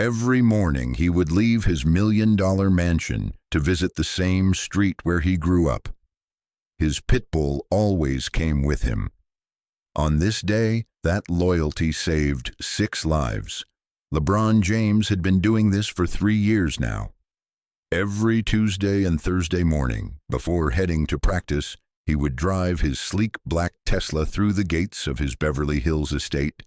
Every morning he would leave his million-dollar mansion to visit the same street where he grew up. His Pitbull always came with him. On this day, that loyalty saved 6 lives. LeBron James had been doing this for 3 years now. Every Tuesday and Thursday morning, before heading to practice, he would drive his sleek black Tesla through the gates of his Beverly Hills estate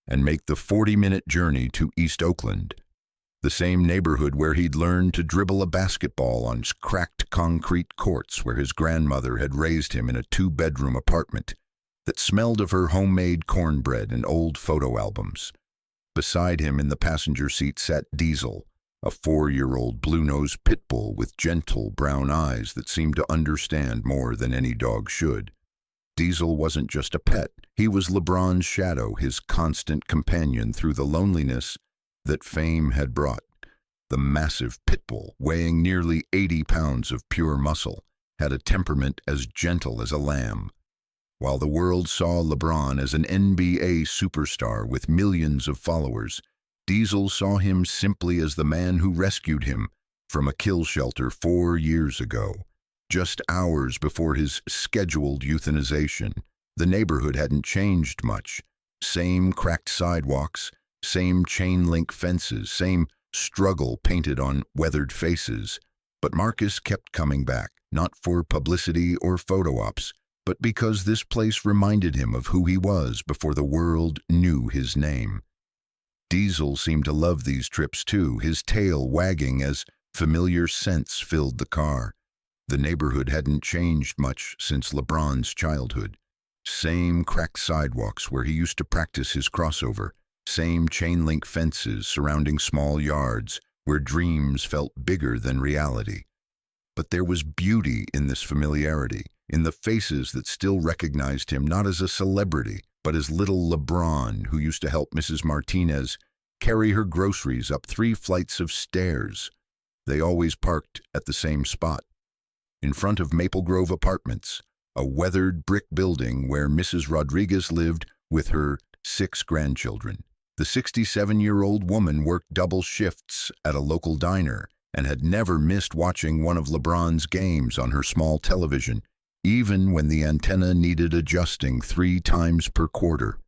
and make the 40-minute journey to East Oakland, the same neighborhood where he'd learned to dribble a basketball on cracked concrete courts where his grandmother had raised him in a 2-bedroom apartment that smelled of her homemade cornbread and old photo albums. Beside him in the passenger seat sat Diesel, a 4-year-old blue-nosed pit bull with gentle brown eyes that seemed to understand more than any dog should. Diesel wasn't just a pet. He was LeBron's shadow, his constant companion through the loneliness that fame had brought. The massive pit bull, weighing nearly 80 pounds of pure muscle, had a temperament as gentle as a lamb. While the world saw LeBron as an NBA superstar with millions of followers, Diesel saw him simply as the man who rescued him from a kill shelter 4 years ago. Just hours before his scheduled euthanization, the neighborhood hadn't changed much. Same cracked sidewalks, same chain-link fences, same struggle painted on weathered faces. But Marcus kept coming back, not for publicity or photo ops, but because this place reminded him of who he was before the world knew his name. Diesel seemed to love these trips too, his tail wagging as familiar scents filled the car. The neighborhood hadn't changed much since LeBron's childhood. Same cracked sidewalks where he used to practice his crossover, same chain-link fences surrounding small yards where dreams felt bigger than reality. But there was beauty in this familiarity, in the faces that still recognized him not as a celebrity, but as little LeBron, who used to help Mrs. Martinez carry her groceries up 3 flights of stairs. They always parked at the same spot, in front of Maple Grove Apartments, a weathered brick building where Mrs. Rodriguez lived with her 6 grandchildren. The 67-year-old woman worked double shifts at a local diner and had never missed watching one of LeBron's games on her small television, even when the antenna needed adjusting 3 times per quarter.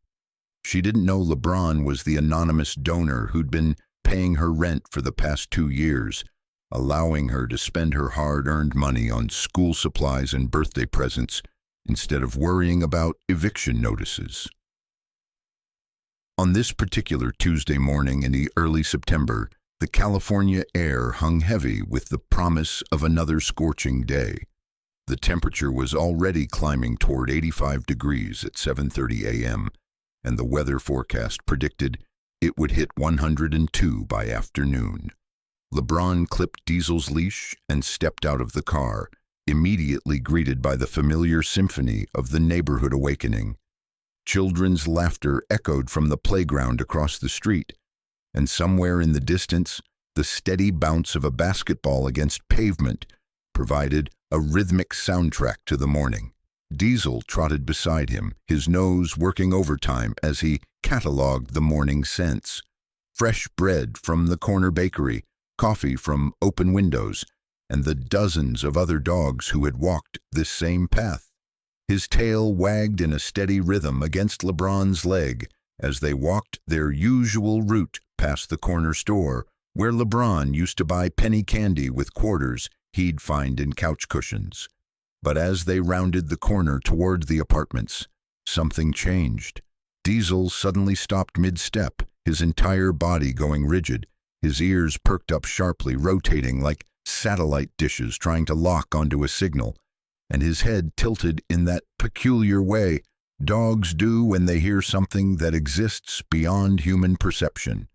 She didn't know LeBron was the anonymous donor who'd been paying her rent for the past 2 years, allowing her to spend her hard-earned money on school supplies and birthday presents instead of worrying about eviction notices. On this particular Tuesday morning in the early September, the California air hung heavy with the promise of another scorching day. The temperature was already climbing toward 85 degrees at 7:30 a.m., and the weather forecast predicted it would hit 102 by afternoon. LeBron clipped Diesel's leash and stepped out of the car, immediately greeted by the familiar symphony of the neighborhood awakening. Children's laughter echoed from the playground across the street, and somewhere in the distance, the steady bounce of a basketball against pavement provided a rhythmic soundtrack to the morning. Diesel trotted beside him, his nose working overtime as he cataloged the morning scents. Fresh bread from the corner bakery, coffee from open windows, and the dozens of other dogs who had walked this same path. His tail wagged in a steady rhythm against LeBron's leg as they walked their usual route past the corner store, where LeBron used to buy penny candy with quarters he'd find in couch cushions. But as they rounded the corner toward the apartments, something changed. Diesel suddenly stopped mid-step, his entire body going rigid, his ears perked up sharply, rotating like satellite dishes trying to lock onto a signal, and his head tilted in that peculiar way dogs do when they hear something that exists beyond human perception.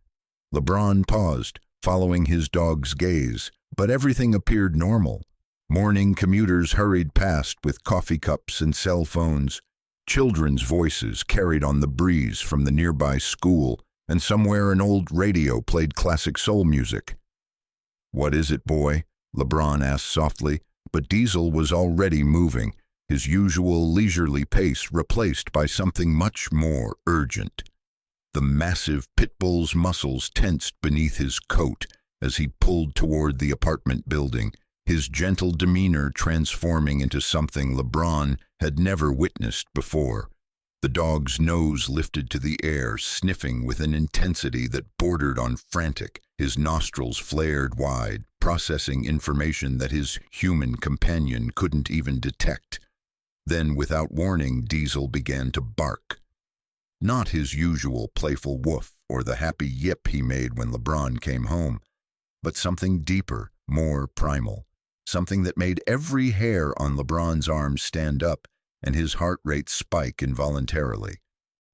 LeBron paused, following his dog's gaze, but everything appeared normal. Morning commuters hurried past with coffee cups and cell phones. Children's voices carried on the breeze from the nearby school, and somewhere an old radio played classic soul music. "What is it, boy?" LeBron asked softly, but Diesel was already moving, his usual leisurely pace replaced by something much more urgent. The massive Pitbull's muscles tensed beneath his coat as he pulled toward the apartment building, his gentle demeanor transforming into something LeBron had never witnessed before. The dog's nose lifted to the air, sniffing with an intensity that bordered on frantic. His nostrils flared wide, processing information that his human companion couldn't even detect. Then, without warning, Diesel began to bark. Not his usual playful woof or the happy yip he made when LeBron came home, but something deeper, more primal, something that made every hair on LeBron's arm stand up and his heart rate spike involuntarily.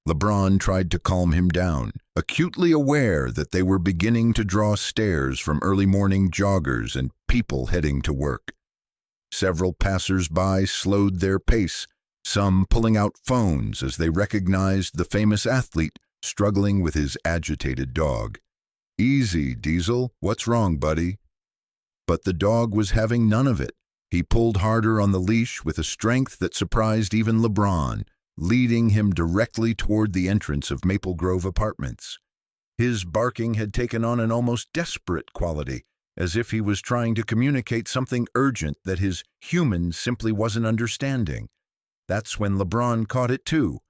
LeBron tried to calm him down, acutely aware that they were beginning to draw stares from early morning joggers and people heading to work. Several passers-by slowed their pace, some pulling out phones as they recognized the famous athlete struggling with his agitated dog. "Easy, Diesel. What's wrong, buddy?" But the dog was having none of it. He pulled harder on the leash with a strength that surprised even LeBron, leading him directly toward the entrance of Maple Grove Apartments. His barking had taken on an almost desperate quality, as if he was trying to communicate something urgent that his human simply wasn't understanding. That's when LeBron caught it too,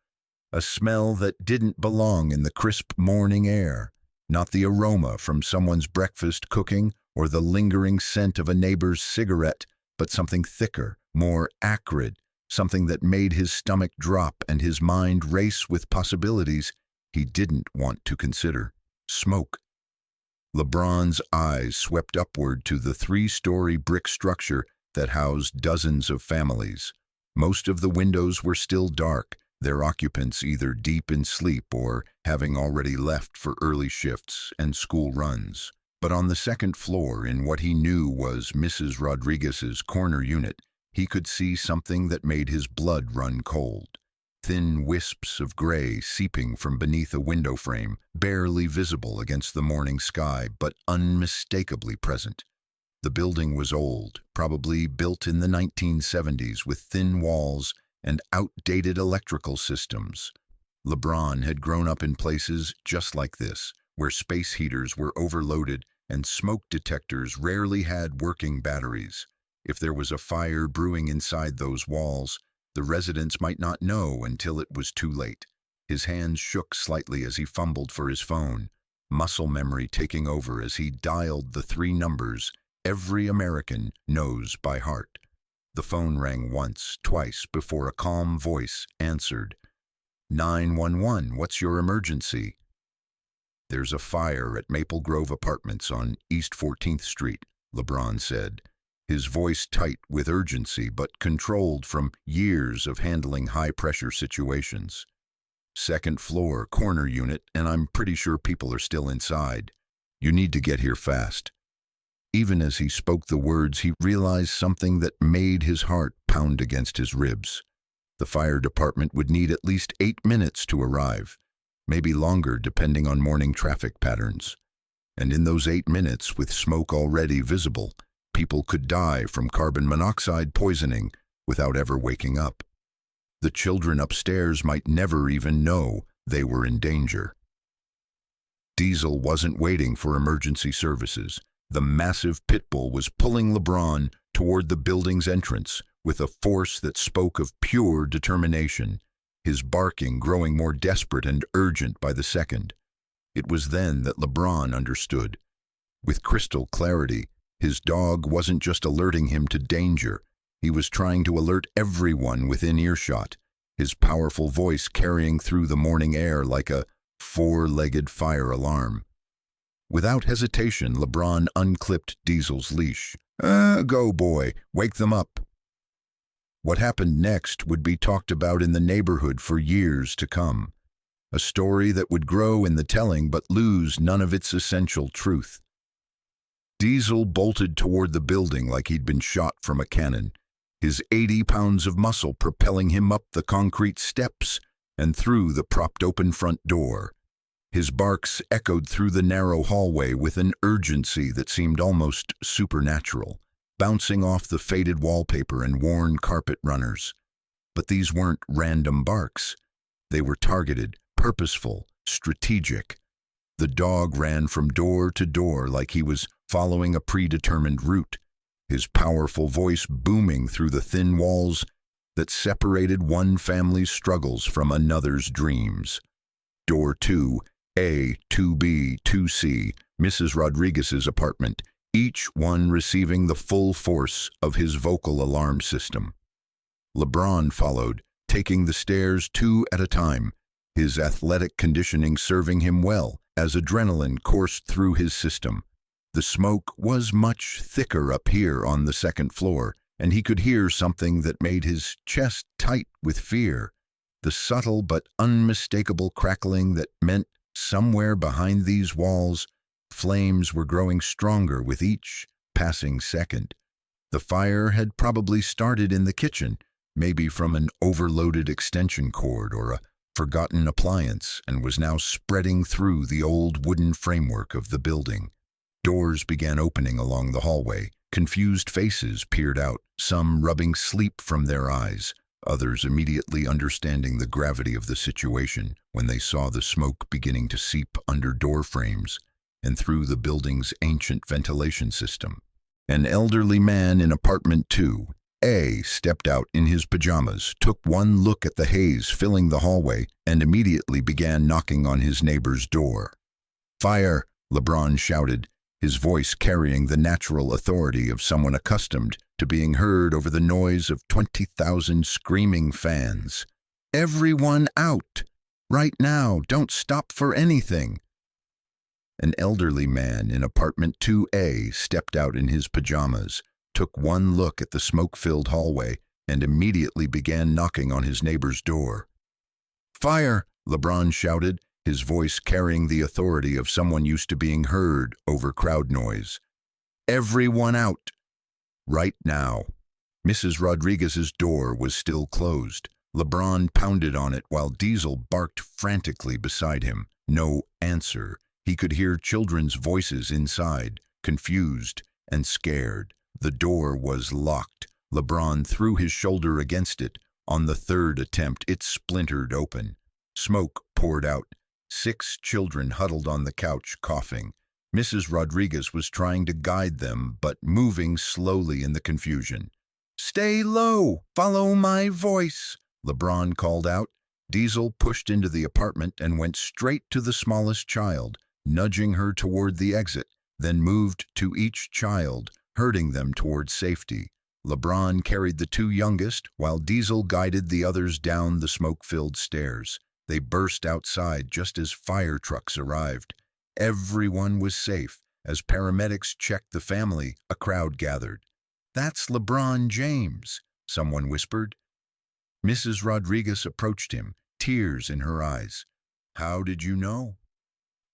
a smell that didn't belong in the crisp morning air, not the aroma from someone's breakfast cooking or the lingering scent of a neighbor's cigarette, but something thicker, more acrid, something that made his stomach drop and his mind race with possibilities he didn't want to consider. Smoke. LeBron's eyes swept upward to the three-story brick structure that housed dozens of families. Most of the windows were still dark, their occupants either deep in sleep or having already left for early shifts and school runs. But on the second floor, in what he knew was Mrs. Rodriguez's corner unit, he could see something that made his blood run cold. Thin wisps of gray seeping from beneath a window frame, barely visible against the morning sky, but unmistakably present. The building was old, probably built in the 1970s, with thin walls and outdated electrical systems. LeBron had grown up in places just like this, where space heaters were overloaded and smoke detectors rarely had working batteries. If there was a fire brewing inside those walls, the residents might not know until it was too late. His hands shook slightly as he fumbled for his phone, muscle memory taking over as he dialed the three numbers every American knows by heart. The phone rang once, twice, before a calm voice answered. 911, what's your emergency? There's a fire at Maple Grove Apartments on East 14th Street, LeBron said, his voice tight with urgency but controlled from years of handling high-pressure situations. Second floor, corner unit, and I'm pretty sure people are still inside. You need to get here fast. Even as he spoke the words, he realized something that made his heart pound against his ribs. The fire department would need at least 8 minutes to arrive, maybe longer depending on morning traffic patterns. And in those 8 minutes, with smoke already visible, people could die from carbon monoxide poisoning without ever waking up. The children upstairs might never even know they were in danger. Diesel wasn't waiting for emergency services. The massive Pitbull was pulling LeBron toward the building's entrance with a force that spoke of pure determination, his barking growing more desperate and urgent by the second. It was then that LeBron understood. With crystal clarity, his dog wasn't just alerting him to danger. He was trying to alert everyone within earshot, his powerful voice carrying through the morning air like a four-legged fire alarm. Without hesitation, LeBron unclipped Diesel's leash. Go, boy. Wake them up." What happened next would be talked about in the neighborhood for years to come. A story that would grow in the telling but lose none of its essential truth. Diesel bolted toward the building like he'd been shot from a cannon, his 80 pounds of muscle propelling him up the concrete steps and through the propped-open front door. His barks echoed through the narrow hallway with an urgency that seemed almost supernatural, bouncing off the faded wallpaper and worn carpet runners. But these weren't random barks. They were targeted, purposeful, strategic. The dog ran from door to door like he was following a predetermined route, his powerful voice booming through the thin walls that separated one family's struggles from another's dreams. Door 2A, 2B, 2C, Mrs. Rodriguez's apartment, each one receiving the full force of his vocal alarm system. LeBron followed, taking the stairs two at a time, his athletic conditioning serving him well as adrenaline coursed through his system. The smoke was much thicker up here on the second floor, and he could hear something that made his chest tight with fear, the subtle but unmistakable crackling that meant somewhere behind these walls, flames were growing stronger with each passing second. The fire had probably started in the kitchen, maybe from an overloaded extension cord or a forgotten appliance, and was now spreading through the old wooden framework of the building. Doors began opening along the hallway. Confused faces peered out, some rubbing sleep from their eyes, others immediately understanding the gravity of the situation when they saw the smoke beginning to seep under door frames and through the building's ancient ventilation system. An elderly man in apartment 2A stepped out in his pajamas, took one look at the haze filling the hallway, and immediately began knocking on his neighbor's door. "Fire!" LeBron shouted, his voice carrying the natural authority of someone accustomed to being heard over the noise of 20,000 screaming fans. "Everyone out! Right now! Don't stop for anything!" An elderly man in apartment 2A stepped out in his pajamas, took one look at the smoke-filled hallway, and immediately began knocking on his neighbor's door. "Fire!" LeBron shouted, his voice carrying the authority of someone used to being heard over crowd noise. "Everyone out! Right now!" Mrs. Rodriguez's door was still closed. LeBron pounded on it while Diesel barked frantically beside him. No answer. He could hear children's voices inside, confused and scared. The door was locked. LeBron threw his shoulder against it. On the third attempt, it splintered open. Smoke poured out. 6 children huddled on the couch, coughing. Mrs. Rodriguez was trying to guide them, but moving slowly in the confusion. "Stay low! Follow my voice!" LeBron called out. Diesel pushed into the apartment and went straight to the smallest child, nudging her toward the exit, then moved to each child, herding them toward safety. LeBron carried the 2 youngest, while Diesel guided the others down the smoke-filled stairs. They burst outside just as fire trucks arrived. Everyone was safe. As paramedics checked the family, a crowd gathered. "That's LeBron James," someone whispered. Mrs. Rodriguez approached him, tears in her eyes. "How did you know?"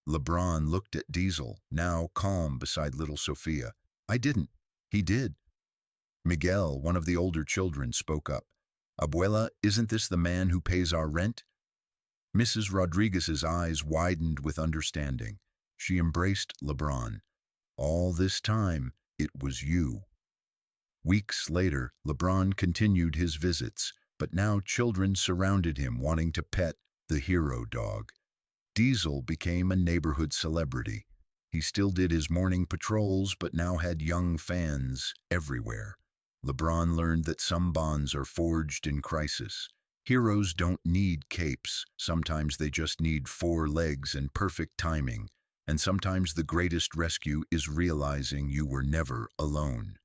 LeBron looked at Diesel, now calm beside little Sophia. "I didn't. He did." Miguel, one of the older children, spoke up. "Abuela, isn't this the man who pays our rent?" Mrs. Rodriguez's eyes widened with understanding. She embraced LeBron. "All this time, it was you." Weeks later, LeBron continued his visits, but now children surrounded him wanting to pet the hero dog. Diesel became a neighborhood celebrity. He still did his morning patrols, but now had young fans everywhere. LeBron learned that some bonds are forged in crisis. Heroes don't need capes. Sometimes they just need 4 legs and perfect timing. And sometimes the greatest rescue is realizing you were never alone.